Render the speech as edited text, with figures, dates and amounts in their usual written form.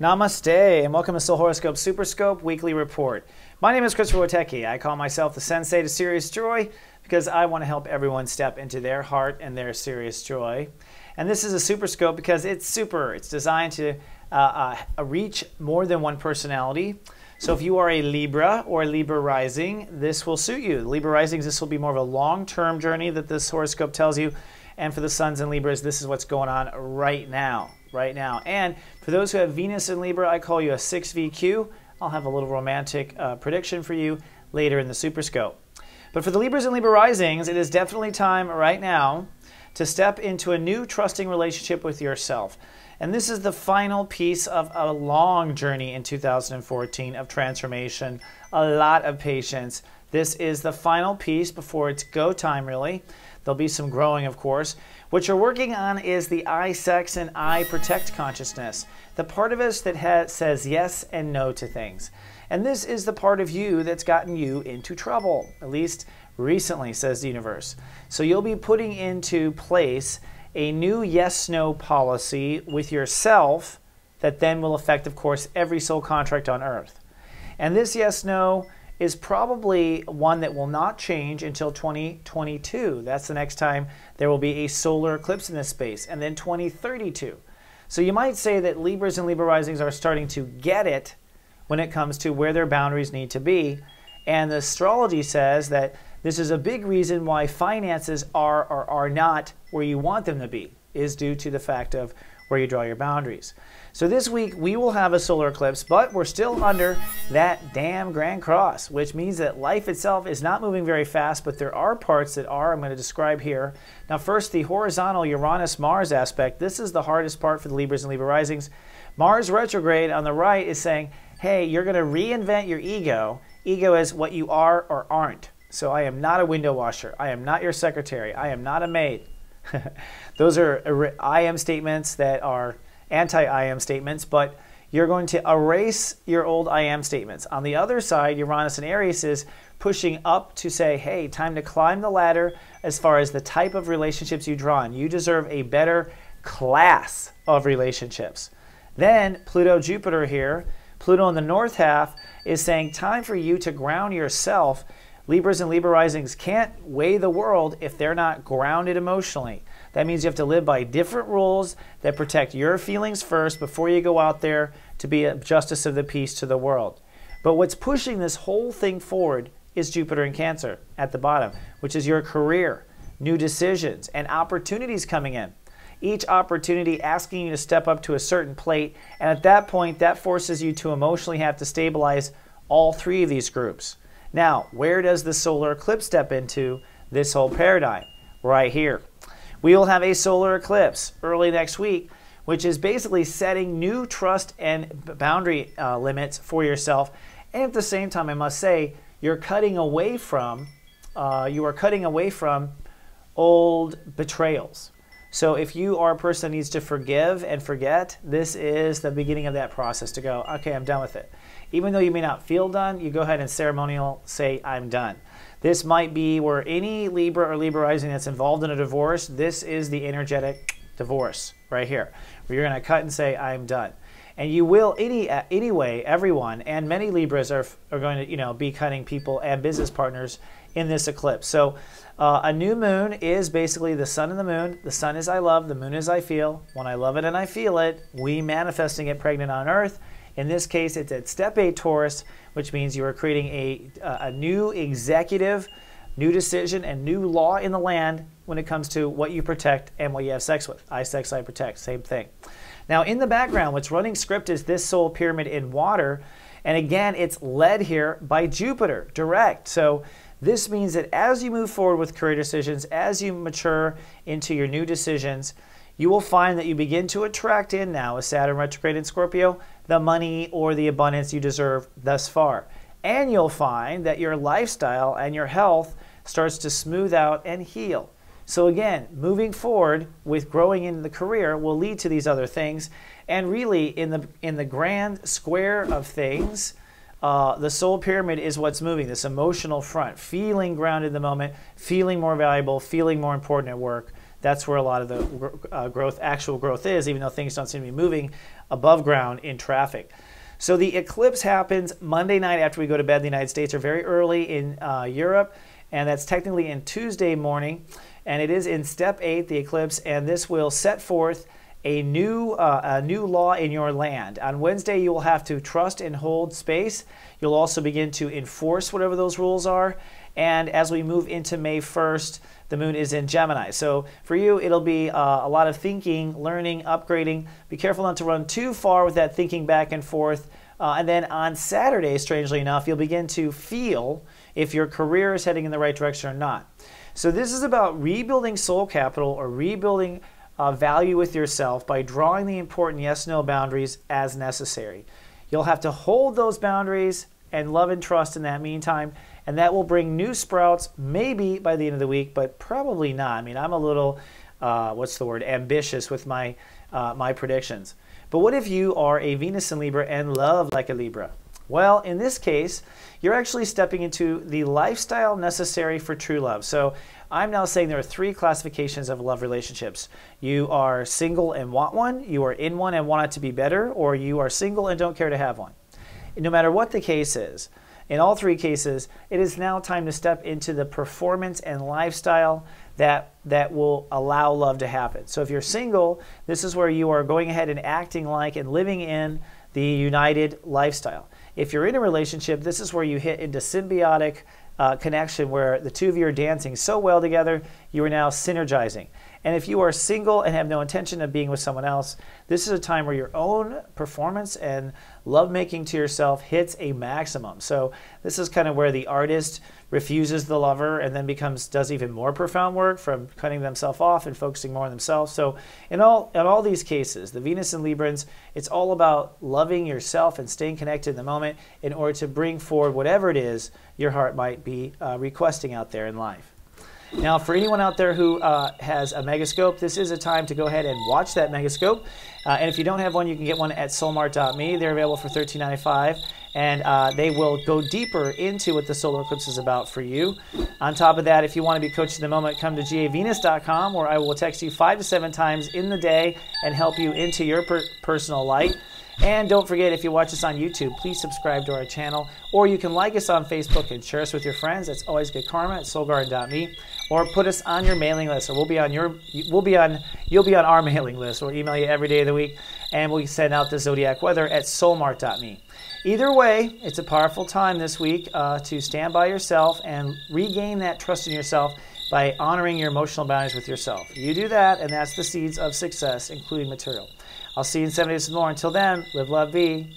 Namaste, and welcome to Soul Horoscope SUPERscope Weekly Report. My name is Christopher Witecki. I call myself the Sensei to Serious Joy because I want to help everyone step into their heart and their serious joy. And this is a SUPERscope because it's super. It's designed to reach more than one personality. So if you are a Libra or a Libra rising, this will suit you. Libra risings, this will be more of a long-term journey that this horoscope tells you. And for the Suns and Libras, this is what's going on right now. And for those who have Venus in Libra, I call you a 6VQ. I'll have a little romantic prediction for you later in the SUPERscope. But for the Libras and Libra risings, it is definitely time right now to step into a new trusting relationship with yourself. And this is the final piece of a long journey in 2014 of transformation, a lot of patience. This is the final piece before it's go time, really. There'll be some growing, of course. What you're working on is the I sex and I protect consciousness, the part of us that says yes and no to things. And this is the part of you that's gotten you into trouble, at least recently, says the universe. So you'll be putting into place a new yes-no policy with yourself that then will affect, of course, every soul contract on earth. And this yes-no is probably one that will not change until 2022. That's the next time there will be a solar eclipse in this space, and then 2032. So you might say that Libras and Libra risings are starting to get it when it comes to where their boundaries need to be. And the astrology says that this is a big reason why finances are or are not where you want them to be, is due to the fact of where you draw your boundaries. So this week we will have a solar eclipse, but we're still under that damn Grand Cross, which means that life itself is not moving very fast, but there are parts that are, I'm going to describe here. Now first, the horizontal Uranus-Mars aspect. This is the hardest part for the Libras and Libra risings. Mars retrograde on the right is saying, hey, you're going to reinvent your ego. Ego is what you are or aren't. So I am not a window washer. I am not your secretary. I am not a maid. Those are I am statements that are anti-I am statements, but you're going to erase your old I am statements. On the other side, Uranus and Aries is pushing up to say, hey, time to climb the ladder as far as the type of relationships you draw on. You deserve a better class of relationships. Then Pluto, Jupiter here, Pluto in the north half is saying time for you to ground yourself. Libras and Libra risings can't weigh the world if they're not grounded emotionally. That means you have to live by different rules that protect your feelings first before you go out there to be a justice of the peace to the world. But what's pushing this whole thing forward is Jupiter in Cancer at the bottom, which is your career, new decisions, and opportunities coming in. Each opportunity asking you to step up to a certain plate, and at that point, that forces you to emotionally have to stabilize all three of these groups. Now, where does the solar eclipse step into this whole paradigm? Right here. We will have a solar eclipse early next week, which is basically setting new trust and boundary limits for yourself. And at the same time, I must say, you're cutting away from, old betrayals. So if you are a person that needs to forgive and forget, this is the beginning of that process to go, okay, I'm done with it. Even though you may not feel done, you go ahead and ceremonial say, I'm done. This might be where any Libra or Libra rising that's involved in a divorce, this is the energetic divorce right here, where you're going to cut and say, I'm done. And you will, anyway, everyone, and many Libras are going to be cutting people and business partners in this eclipse. So a new moon is basically the sun and the moon. The sun is I love, the moon is I feel. When I love it and I feel it, we manifesting it pregnant on earth. In this case, it's at step 8 Taurus, which means you are creating a new executive, new decision, and new law in the land when it comes to what you protect and what you have sex with. I sex, I protect, same thing. Now, in the background, what's running script is this soul pyramid in water. And again, it's led here by Jupiter, direct. So this means that as you move forward with career decisions, as you mature into your new decisions, you will find that you begin to attract in now, with Saturn retrograde in Scorpio, the money or the abundance you deserve thus far. And you'll find that your lifestyle and your health starts to smooth out and heal. So again, moving forward with growing in the career will lead to these other things. And really, in the grand square of things, the soul pyramid is what's moving, this emotional front, feeling grounded in the moment, feeling more valuable, feeling more important at work. that's where a lot of the actual growth is, even though things don't seem to be moving above ground in traffic. So the eclipse happens Monday night after we go to bed in the United States, or very early in Europe, and that's technically in Tuesday morning. And it is in step 8, the eclipse, and this will set forth a new law in your land. On Wednesday, you will have to trust and hold space. You'll also begin to enforce whatever those rules are. And as we move into May 1st, the moon is in Gemini. So for you, it'll be a lot of thinking, learning, upgrading. Be careful not to run too far with that thinking back and forth. And then on Saturday, strangely enough, you'll begin to feel if your career is heading in the right direction or not. So this is about rebuilding soul capital, or rebuilding value with yourself by drawing the important yes-no boundaries as necessary. You'll have to hold those boundaries and love and trust in that meantime, and that will bring new sprouts maybe by the end of the week, but probably not. I mean, I'm a little, ambitious with my predictions. But what if you are a Venus in Libra and love like a Libra? Well, in this case, you're actually stepping into the lifestyle necessary for true love. So I'm now saying there are 3 classifications of love relationships. You are single and want one, you are in one and want it to be better, or you are single and don't care to have one. No matter what the case is, in all 3 cases, it is now time to step into the performance and lifestyle that will allow love to happen. So if you're single, this is where you are going ahead and acting like and living in the united lifestyle. If you're in a relationship, this is where you hit into symbiotic connection, where the two of you are dancing so well together, you are now synergizing. And if you are single and have no intention of being with someone else, this is a time where your own performance and lovemaking to yourself hits a maximum. So this is kind of where the artist refuses the lover and then does even more profound work from cutting themselves off and focusing more on themselves. So in all these cases, the Venus and Librans, it's all about loving yourself and staying connected in the moment in order to bring forward whatever it is your heart might be requesting out there in life. Now, for anyone out there who has a megascope, this is a time to go ahead and watch that megascope. And if you don't have one, you can get one at soulmart.me. They're available for $13.95, and they will go deeper into what the solar eclipse is about for you. On top of that, if you want to be coached in the moment, come to gavenus.com, where I will text you 5 to 7 times in the day and help you into your personal light. And don't forget, if you watch us on YouTube, please subscribe to our channel, or you can like us on Facebook and share us with your friends. That's always good karma at soulgarden.me, or put us on your mailing list, or you'll be on our mailing list. We'll email you every day of the week, and we'll send out the zodiac weather at soulmart.me. Either way, it's a powerful time this week to stand by yourself and regain that trust in yourself by honoring your emotional boundaries with yourself. You do that, and that's the seeds of success, including material. I'll see you in 7 days more. Until then, live, love, be.